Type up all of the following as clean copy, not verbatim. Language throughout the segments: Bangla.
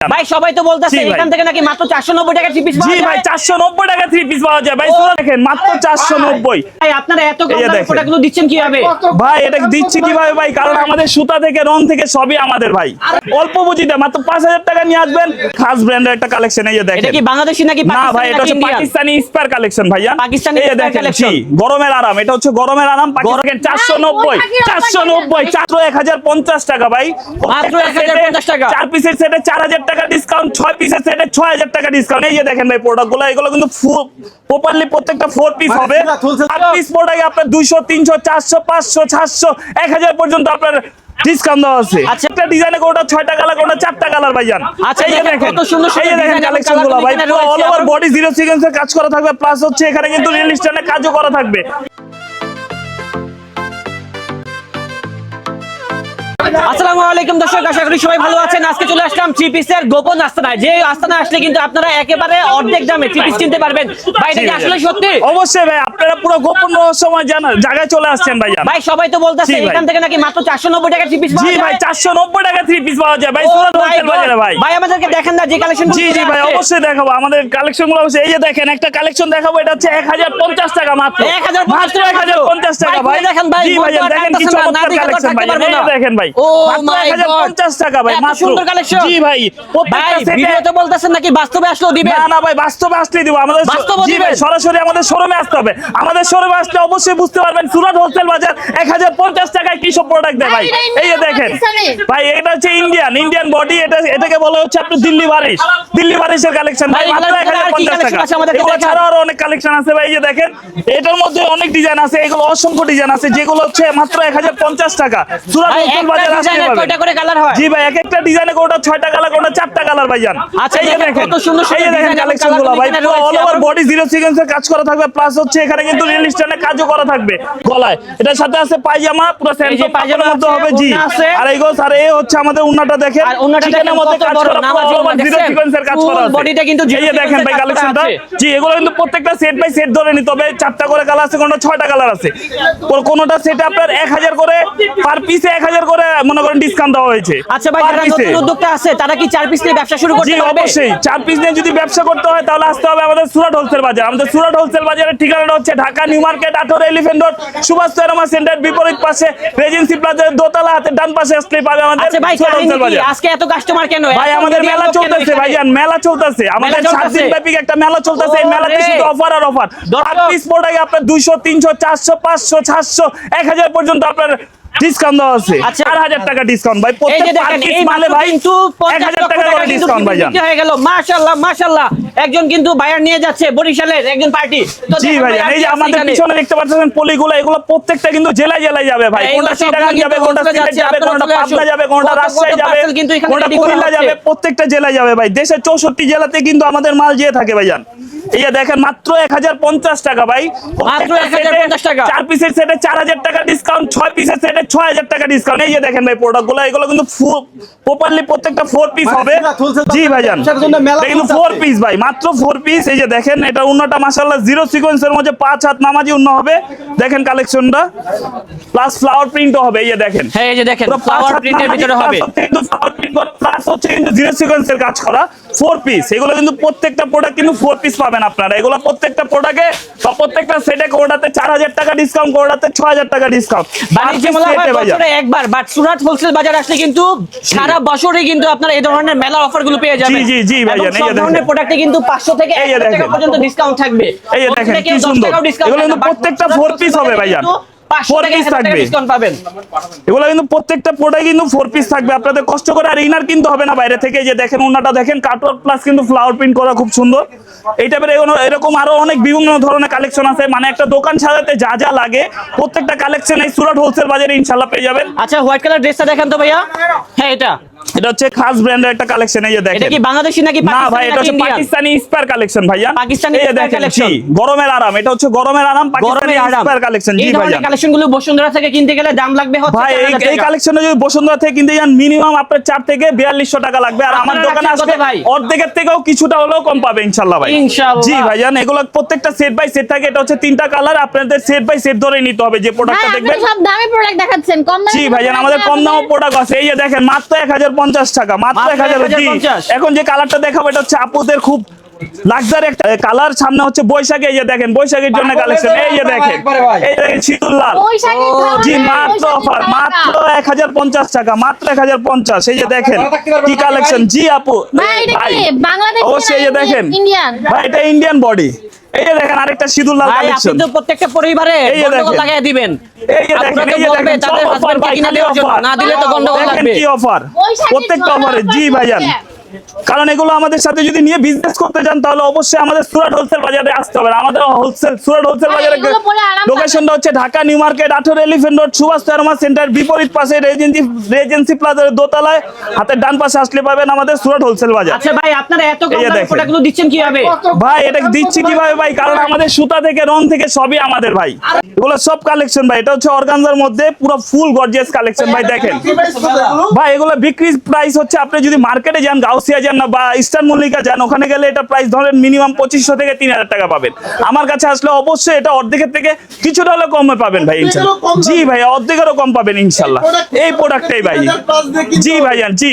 ভাই সবাই তো বলতাছে এখান থেকে নাকি মাত্র 490 টাকা থ্রি পিস পাওয়া যায়। জি ভাই 490 টাকা থ্রি পিস পাওয়া যায় ভাই। দেখেন মাত্র 490। ভাই আপনারা এত কম দামে প্রোডাক্টগুলো দিচ্ছেন কিভাবে? ভাই এটা দিচ্ছি কিভাবে ভাই, কারণ আমাদের সুতা থেকে রং থেকে সবই আমাদের ভাই। অল্প পুঁজিতে মাত্র 5000 টাকা নিয়ে আসবেন, খাস ব্র্যান্ডের একটা কালেকশন। এই যে দেখেন, এটা কি বাংলাদেশি নাকি না ভাই এটা হচ্ছে পাকিস্তানি স্পার কালেকশন ভাইয়া। পাকিস্তানি এই যে দেখেন, জি গরমের আরাম, এটা হচ্ছে গরমের আরাম। দেখেন 490 মাত্র 1050 টাকা ভাই, মাত্র 1050 টাকা। 4 পিসের সেটে 4000 টাকা ডিসকাউন্ট, 6 পিসের সেটে 6000 টাকা ডিসকাউন্ট। এই যে দেখেন ভাই প্রোডাক্টগুলো, এগুলো কিন্তু প্রপারলি প্রত্যেকটা 4 পিস হবে। 8 পিস প্রোডাক্টে আপনার 200 300 400 500 700 1000 পর্যন্ত আপনার ডিসকাউন্ট দেওয়া আছে। আচ্ছা একটা ডিজাইনে কোনটা 6টা কালার, কোনটা 4টা কালার ভাইজান। আচ্ছা এই যে দেখেন কত সুন্দর এই যে দেখেন ডিজাইন কালেকশনগুলো ভাই, পুরো অল ওভার বডি জিরো সিকোয়েন্সের কাজ করা থাকবে, প্লাস হচ্ছে এখানে কিন্তু রিয়েল স্টোনের কাজও করা থাকবে। আসসালামু আলাইকুম দর্শক, আশা করি সবাই ভালো আছেন। আজকে চলে আসলাম থ্রি পিসের গোপন আস্তানায়। যে আস্তানায় আসলে কিন্তু আপনারা একেবারে অর্ধেক দামে থ্রি পিস কিনতে পারবেন। ভাই এটা কি আসলে সত্যি? অবশ্যই ভাই, আপনারা পুরো গোপন রহস্যময় জায়গায় চলে আসছেন ভাইয়া। ভাই সবাই তো বলতাছে এখান থেকে নাকি মাত্র 490 টাকা থ্রি পিস পাওয়া যায়। জি ভাই 490 টাকা থ্রি পিস পাওয়া যায় ভাই, সুরাট হোলসেল বাজারে ভাই। ভাই আমাদেরকে দেখেন না যে কালেকশন। জি জি ভাই অবশ্যই দেখাবো আমাদের কালেকশনগুলো। অবশ্যই এই যে দেখেন একটা কালেকশন দেখাবো, এটা হচ্ছে 1050 টাকা মাত্র। 1050 টাকা ভাই। দেখেন ভাই, জি ভাই দেখেন কি চমৎকার কালেকশন ভাই, এই দেখেন ভাই মাত্র 1050 টাকা ভাই, মাত্র সুন্দর কালেকশন। জি ভাই প্রত্যেকটা সেটে ভিডিওতে বলতাছেন নাকি বাস্তবে আসলেও দিবেন? না না ভাই বাস্তবে আসলেই দিব আমাদের। জি ভাই সরাসরি আমাদের শোরুমে আসতে হবে। আমাদের শোরুমে আসলে অবশ্যই বুঝতে পারবেন সুরাট হোলসেল বাজার 1050 টাকায় কি সব প্রোডাক্ট দেয় ভাই। এই যে দেখেন ভাই, এটা হচ্ছে ইন্ডিয়ান বডি, এটাকে বলা হচ্ছে আপনি দিল্লি বারিশের কালেকশন ভাই, মাত্র 1050 টাকা। এগুলো ছাড়াও আরো অনেক কালেকশন আছে ভাই। এই যে দেখেন এটার মধ্যে অনেক ডিজাইন আছে, এগুলো অসংখ্য ডিজাইন আছে, যেগুলো হচ্ছে মাত্র 1050 টাকা। সুরাট হোলসেল বাজার আসতে পারবেন। কয়টা করে কালার হয়? জি ভাই এক একটা ডিজাইনে কোনটা 6টা কালার, কোনটা 4টা কালার ভাইজান। আচ্ছা এই যে দেখেন কত সুন্দর এই যে দেখেন কালেকশনগুলো ভাই, পুরো অল ওভার বডি জিরো সিকোয়েন্সের কাজ করা থাকবে, প্লাস হচ্ছে এখানে কিন্তু রিয়েল স্টোনের কাজও করা থাকবে গলায়। এটার সাথে আছে পায়জামা, পুরো সেন্টার পায়জামার মধ্যে হবে। জি আর এইগুলো আর এই হচ্ছে আমাদের উন্নাটা দেখেন, আর উন্নাটা চিকেনের মধ্যে কাজ করা, পুরো অল ওভার জিরো সিকোয়েন্সের কাজ করা আছে। বডিটা কিন্তু এই যে দেখেন ভাই কালেকশনটা। জি এগুলো কিন্তু প্রত্যেকটা সেট বাই সেট ধরে নিতে হবে। 4টা করে কালার আছে, কোনটা 6টা কালার আছে। কোনটা সেটে আপনার 1000 করে পার পিসে 1000 করে মনে করেন ডিসকাউন্ট দেওয়া হয়েছে। আচ্ছা ভাই যারা নতুন উদ্যোক্তা আছে তারা কি 4 পিস নিয়ে ব্যবসা শুরু করতে জি পারবে? অবশ্যই 4 পিস নিয়ে যদি ব্যবসা করতে হয় তাহলে আসতে হবে আমাদের সুরাট হোলসেল বাজার। আমাদের সুরাট হোলসেল বাজারের ঠিকানাটা হচ্ছে Dhaka New Market 18 Elephant Road Subhash Cinema Center বিপরীত পাশে রেজেন্সি প্লাজার দোতলা হাতে ডান পাশে আসলেই পাবে আমাদের সুরাট হোলসেল বাজার। আজকে এত কাস্টমার কেন? ভাই আমাদের মেলা চলতেছে ভাইজান, মেলা চলতেছে আমাদের 7 দিন ব্যাপী একটা মেলা চলতেছে। এই মেলাতে শুধু অফার আর অফার। 8 পিস প্রোডাক্টে আপনার 200 300 400 500 700 1000 পর্যন্ত আপনার ডিসকাউন্ট দেওয়া আছে। 4000 টাকা ডিসকাউন্ট ভাই, প্রত্যেক পার পিস মালে ভাই 1000 টাকা করে ডিসকাউন্ট ভাই জান। হয়ে গেল মাশাআল্লাহ মাশাআল্লাহ। একজন কিন্তু বায়ার নিয়ে যাচ্ছে বরিশালের একজন পার্টি। জি ভাই এই যে আমাদের পিছনে দেখতে পাচ্ছেন পলিগুলো, এগুলো প্রত্যেকটা কিন্তু জেলায় জেলায় যাবে ভাই। কোনটা চিটাগাং যাবে, কোনটা সিলেট যাবে, কোনটা পাবনা যাবে, কোনটা রাজশাহী যাবে, কোনটা কুমিল্লা যাবে, প্রত্যেকটা জেলায় যাবে ভাই। দেশের 64 জেলাতে কিন্তু আমাদের মাল যেয়ে থাকে ভাই জান। এই যে দেখেন মাত্র 1050 টাকা ভাই, মাত্র 1050 টাকা। 4 পিসের সেটে 4000 টাকা ডিসকাউন্ট, 6 পিসের সেটে 6000 টাকা ডিসকাউন্ট। এই যে দেখেন ভাই প্রোডাক্টগুলো, এগুলো কিন্তু প্রপারলি প্রত্যেকটা 4 পিস হবে। জি ভাইজান এটা কিন্তু 4 পিস ভাই, মাত্র 4 পিস। এই যে দেখেন এটা উন্নাটা মাশাআল্লাহ জিরো সিকোয়েন্সের মধ্যে 5 হাত নামাজি উন্না হবে। দেখেন কালেকশনটা প্লাস ফ্লাওয়ার প্রিন্টও হবে। এই যে দেখেন হ্যাঁ এই যে দেখেন ফ্লাওয়ার প্রিন্টের ভিতরে হবে, কিন্তু ফ্লাওয়ার প্রিন্ট প্লাস হচ্ছে কিন্তু জিরো সিকোয়েন্সের কাজ করা 4 পিস। এগুলো কিন্তু প্রত্যেকটা প্রোডাক্ট কিন্তু 4 পিস পাবেন আপনারা। এগুলো প্রত্যেকটা প্রোডাক্টে বা প্রত্যেকটা সেটে কোটাতে 4000 টাকা ডিসকাউন্ট, কোটাতে 6000 টাকা ডিসকাউন্ট। বাণিজ্য মেলা হয় বছরে একবার, বাট সুরাট হোলসেল বাজার আসলে কিন্তু সারা বছরই কিন্তু আপনারা এই ধরনের মেলা অফার গুলো পেয়ে যাবেন। জি জি জি ভাইজান এই যে দেখেন ধরনের প্রোডাক্টে কিন্তু 500 থেকে 1000 টাকা পর্যন্ত ডিসকাউন্ট থাকবে। এই যে দেখেন কি সুন্দর, এগুলো কিন্তু প্রত্যেকটা 4 পিস হবে ভাইজান। 4 পিস থাকবে, ডিসকাউন্ট পাবেন। এগুলো কিন্তু প্রত্যেকটা প্রোডাক্ট কিন্তু 4 পিস থাকবে। আপনাদের কষ্ট করে আর ইনার কিনতে হবে না বাইরে থেকে। যে দেখেন ওনাটা দেখেন কাটওয়ার্ক প্লাস কিন্তু ফ্লাওয়ার প্রিন্ট করা খুব সুন্দর। এই টাইপের এরকম আরো অনেক বিভিন্ন ধরনের কালেকশন আছে। মানে একটা দোকান সাজাতে যা যা লাগে প্রত্যেকটা কালেকশন এই সুরাট হোলসেল বাজারে ইনশাআল্লাহ পেয়ে যাবেন। আচ্ছা হোয়াইট কালার ড্রেসটা দেখেন তো ভাইয়া। হ্যাঁ এটা হচ্ছে খাস ব্র্যান্ডের একটা কালেকশন। এই যে দেখেন এটা কি বাংলাদেশি নাকি না ভাই এটা হচ্ছে পাকিস্তানি স্পার কালেকশন ভাইয়া। পাকিস্তানি এই যে দেখেন জি গরমের আরাম, এটা হচ্ছে গরমের আরাম পাকিস্তানি স্পার কালেকশন। জি ভাইয়া এই কালেকশনগুলো বসুন্ধরা থেকে কিনতে গেলে দাম লাগবে হচ্ছে ভাই এই কালেকশনে যদি বসুন্ধরা থেকে কিনতে যান মিনিমাম আপনার 4 থেকে 4200 টাকা লাগবে। আর আমার দোকানে আসলে অর্ধেকের থেকেও কিছুটা হলেও কম পাবে ইনশাআল্লাহ ভাই। ইনশাআল্লাহ জি ভাইজান এগুলো প্রত্যেকটা সেট বাই সেট থাকে। এটা হচ্ছে 3টা কালার, আপনাদের সেট বাই সেট ধরে নিতে হবে যে প্রোডাক্টটা দেখবেন। সব দামি প্রোডাক্ট দেখাচ্ছেন, কম দামি। জি ভাইজান আমাদের কম দামে প্রোডাক্ট আছে। এই যে দেখেন মাত্র 1050 টাকা, মাত্র 1050। এখন যে কালারটা দেখাবো এটা হচ্ছে আপুদের খুব লাক্সারি একটা কালার, সামনে হচ্ছে বৈশাখী, এই যে দেখেন বৈশাখীর জন্য কালেকশন, এই যে দেখেন, এই দেখেন শীতুল লাল, জি মাত্র অফার, মাত্র 1050 টাকা, মাত্র 1050। এই যে দেখেন কি কালেকশন, জি আপু ভাই অবশ্যই, এই যে দেখেন ভাই এটা ইন্ডিয়ান বডি, এই যে দেখেন আরেকটা শীতুল লাল ভাই আপনি কালেকশন, তো প্রত্যেকটা পরিবারে এই যে গন্ডগোল দেখেন। লাগায় দিবেন। এই যে দেখেন, আপনাকে এই যে বলবে দেখেন তাদের সব অফার হাজবেন্ডকে ভাই, কিনে খালি দেওয়ার জন্য, অফার, না দিলে তো গন্ডগোল দেখেন লাগবে। কি অফার, প্রত্যেকটা অফারে, জি ভাইজান। কারণ এগুলো আমাদের সাথে যদি নিয়ে বিজনেস করতে চান তাহলে অবশ্যই আমাদের সুরাট হোলসেল বাজারে আসতে হবে। আমাদের হোলসেল সুরাট হোলসেল বাজারে লোকেশনটা হচ্ছে Dhaka New Market 18 Elephant Road Subhash Pharma Center বিপরীত পাশে রেজেন্সি প্লাজার দোতলায়, হাতের ডান পাশে আসলে পাবেন আমাদের সুরাট হোলসেল বাজার। আচ্ছা ভাই আপনারা এত কম এই যে দামে দেখেন। প্রোডাক্টগুলো দিচ্ছেন কিভাবে? ভাই এটা দিচ্ছি কিভাবে ভাই, কারণ আমাদের সুতা থেকে রং থেকে সবই আমাদের ভাই, এগুলো সব কালেকশন ভাই, এটা হচ্ছে অর্গানজার মধ্যে পুরো ফুল গর্জিয়াস কালেকশন ভাই। দেখেন ভাই এগুলো বিক্রি প্রাইস হচ্ছে, আপনি যদি মার্কেটে যান, গাউসিয়া যান না বা ইস্টার্ন মল্লিকা যান, ওখানে গেলে এটা প্রাইস ধরেন মিনিমাম 2500 থেকে 3000 টাকা পাবেন। আমার কাছে আসলে অবশ্যই এটা অর্ধেকের থেকে কিছুটা হলে কমে পাবেন ভাই ইনশাআল্লাহ। জি ভাই অর্ধেকেরও কম পাবেন ইনশাআল্লাহ এই প্রোডাক্টটাই ভাই। জি ভাইজান, জি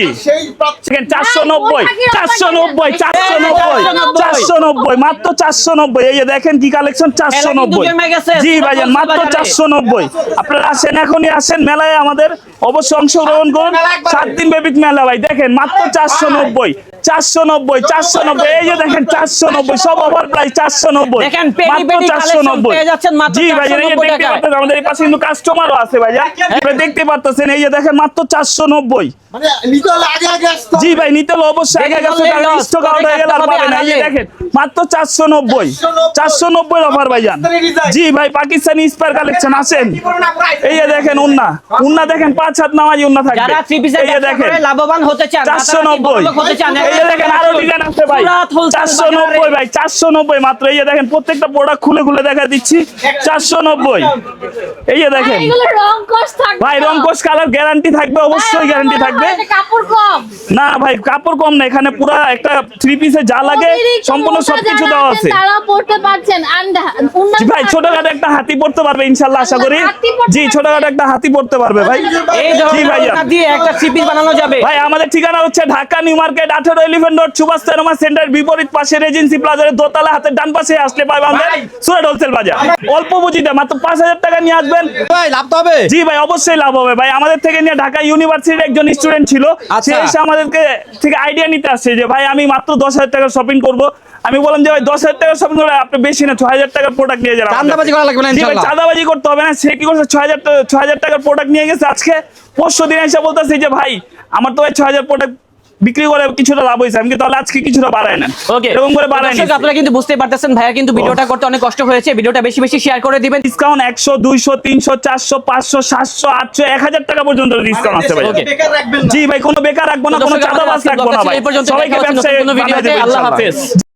490 490 490 মাত্র 490। এই যে দেখেন কি কালেকশন, 490। জি ভাইজান মাত্র 490। আপনারা আসেন, এখনই আসেন মেলায়, আমাদের অবশ্যই অংশগ্রহণ করুন, 7 দিন ব্যাপী মেলা ভাই। দেখেন মাত্র 490 490 490। এই যে দেখেন 490, সব অফার প্রাইস 490 দেখেন পেরি মাত্র পেরি কালেকশন পেয়ে যাচ্ছেন মাত্র 490। জি ভাইজান এই যে 490 দেখতে টাকায়। পাচ্ছেন আমাদের এই পাশে কিন্তু কাস্টমারও আছে ভাইজান, আপনারা দেখতে পাচ্ছেন। এই যে দেখেন মাত্র 490। মানে নিতে হলে আগে আগে আসতে হবে। জি ভাই নিতে হলে অবশ্যই আগে গেছে, কারণ স্টক আউট হয়ে গেলে আর পাবেন না। এই যে দেখেন মাত্র 490 490 অফার ভাইজান। জি ভাই পাকিস্তানি স্পার কালেকশন আসেন। এই যে দেখেন উন্না উন্না দেখেন 5 হাত নামাজি উন্না থাকবে। যারা থ্রি পিসের এই যে ব্যবসা দেখেন করে লাভবান হতে চান, 490। হতে চান, এই যে দেখেন আরো ডিজাইন আছে ভাই, সুরাত হোলসেল 490 ভাই 490 মাত্র। এই যে দেখেন প্রত্যেকটা প্রোডাক্ট খুলে খুলে দেখা দিচ্ছি 490। এই যে দেখেন ভাই রংকশ কালার গ্যারান্টি থাকবে, অবশ্যই গ্যারান্টি থাকবে। কাপড় কম না ভাই কাপড় কম না, এখানে পুরো একটা থ্রি পিসে যা লাগে সম্পূর্ণ সবকিছু দেওয়া আছে। তারা পড়তে পারছেন জি ভাই ছোটখাটো একটা হাতি পড়তে পারবে ইনশাআল্লাহ, আশা করি। জি ছোটখাটো একটা হাতি পড়তে পারবে ভাই। এই জি ধরনের ভাইয়া ওড়না দিয়ে একটা থ্রি পিস বানানো যাবে। ভাই আমাদের ঠিকানা হচ্ছে Dhaka New Market 18 Elephant Road Subhash Pharma Center বিপরীত পাশে রেজেন্সি প্লাজার দোতলা, হাতের ডান পাশে আসলে পাবে আমাদের সুরাট হোলসেল বাজার। অল্প পুঁজিতে মাত্র 5000 টাকা নিয়ে আসবেন ভাই লাভ তো হবে। জি ভাই অবশ্যই লাভ হবে ভাই। আমাদের থেকে নিয়ে ঢাকা ইউনিভার্সিটির একজন স্টুডেন্ট ছিল, সে এসে আমাদেরকে থেকে আইডিয়া নিতে আসছে যে ভাই আমি মাত্র 10000 টাকা শপিং করব। আমি বললাম যে ভাই 10000 টাকা শপিং করে আপনি বেশি না 6000 টাকার প্রোডাক্ট নিয়ে যান। চাঁদাবাজি করা লাগবে না জি ভাই ইনশাআল্লাহ। চাঁদাবাজি করতে হবে না। সে কি করছে 6000 টাকার প্রোডাক্ট নিয়ে গেছে, আজকে পরশু দিন এসে বলতেছে যে ভাই আমার তো ভাই 6000 প্রোডাক্ট বিক্রি করে কিছুটা লাভ হয়েছে, আমি তাহলে আজকে কিছুটা বাড়ায় না। ওকে এরকম করে বাড়ায় দর্শক না। আপনারা কিন্তু বুঝতে পারতেছেন ভাইয়া কিন্তু ভিডিওটা করতে অনেক কষ্ট হয়েছে। ভিডিওটা বেশি বেশি শেয়ার করে দিবেন। ডিসকাউন্ট 100 200 300 400 500 700 800 1000 টাকা পর্যন্ত ডিসকাউন্ট আছে ভাই। ওকে। বেকার রাখবেন না। জি ভাই কোনো বেকার রাখবো না, কোনো দর্শক, চাঁদাবাজ আমাদের রাখবো না আজকের ভাই। এই পর্যন্ত সবাইকে দেখা হচ্ছে ব্যবসায় নতুন কোনো ভিডিওতে। বানায় দেব আল্লাহ ইনশাআল্লাহ। হাফেজ।